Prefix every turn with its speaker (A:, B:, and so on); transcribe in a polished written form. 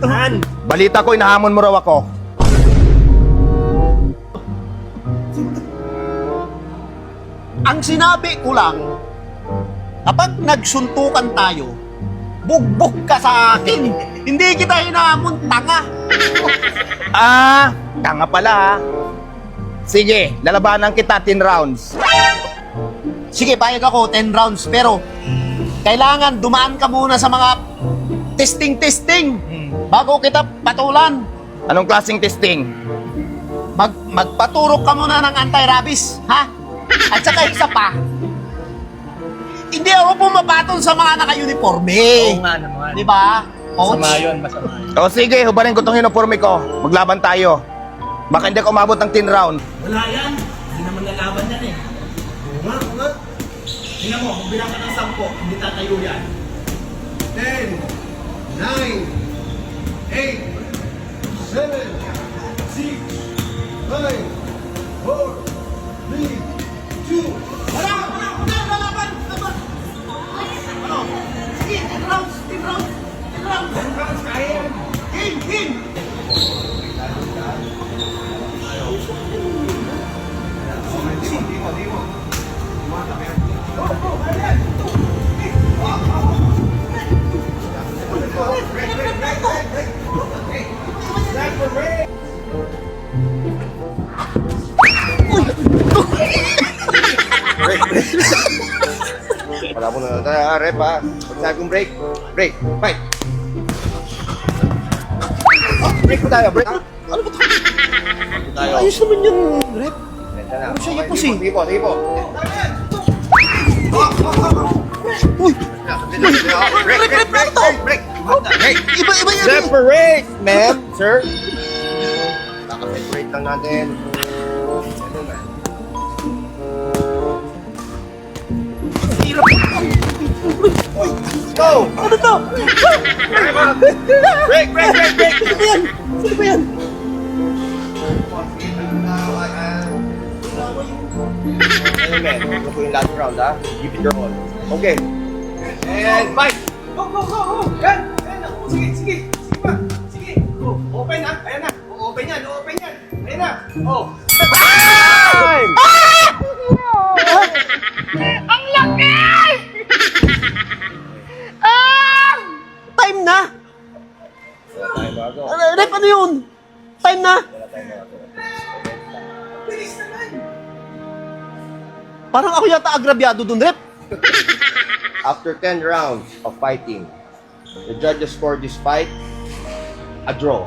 A: Man!
B: Balita ko, inahamon mo raw ako.
A: Ang sinabi ko lang, kapag nagsuntukan tayo, bugbog ka sa akin. Hindi kita hinahamon, tanga.
B: Ah, tanga pala ha. Sige, lalabanan kita 10 rounds.
A: Sige, payag ako, 10 rounds. Pero, kailangan dumaan ka muna sa mga testing bago kita patulan.
B: Anong klaseng testing?
A: Magpaturok ka muna ng anti-rabies, ha? At saka isa pa, hindi ako pumapatol sa mga naka-uniforme.
C: Oo nga naman.
A: Di ba? Coach?
C: Masama yun, masama.
B: O sige, hubarin ko tong uniforme ko. Maglaban tayo. Baka hindi ako umabot ng 10 round.
C: Wala yan. Hindi naman lalaban yan eh.
A: Oo nga.
C: Tingnan mo, kung bilang ka ng 10, hindi tatayo yan.
D: 10, 9, 8, 7, 6, 5, 4, 3, 2,
A: Wala! Lalaban! Ano? Sige, 10 rounds! 10 rounds! 10 rounds! 10 rounds, kaya! Game!
B: Wala mo na. Rep ha. Pag sabi kong break. Break. Fight. Break po tayo. Break.
A: Ano ba ito?
B: Tayo.
A: Ayos naman yung rep.
B: Ano
A: siya, yapos eh.
B: Sige po.
A: Uy!
B: Break.
A: Iba yan eh!
B: Separate, ma'am. Sir. Naka-separate lang natin. Go!
A: Ano to?
B: Break!
A: Ano ba yan? Ano ba yan?
B: Ano, man? Ito po yung last round, ha? Give it your all. Okay. And fight!
D: Yan! Ayan na! Sige! Sige pa! Sige! Open ha! Ayan na! Open yan! Ayan na! Oh!
B: Time!
A: Time na!
B: Time bago.
A: Rep, ano yun? Time na!
D: Bilis naman!
A: Parang ako yata agrabyado dun, Rep.
B: After 10 rounds of fighting, the judges scored this fight a draw.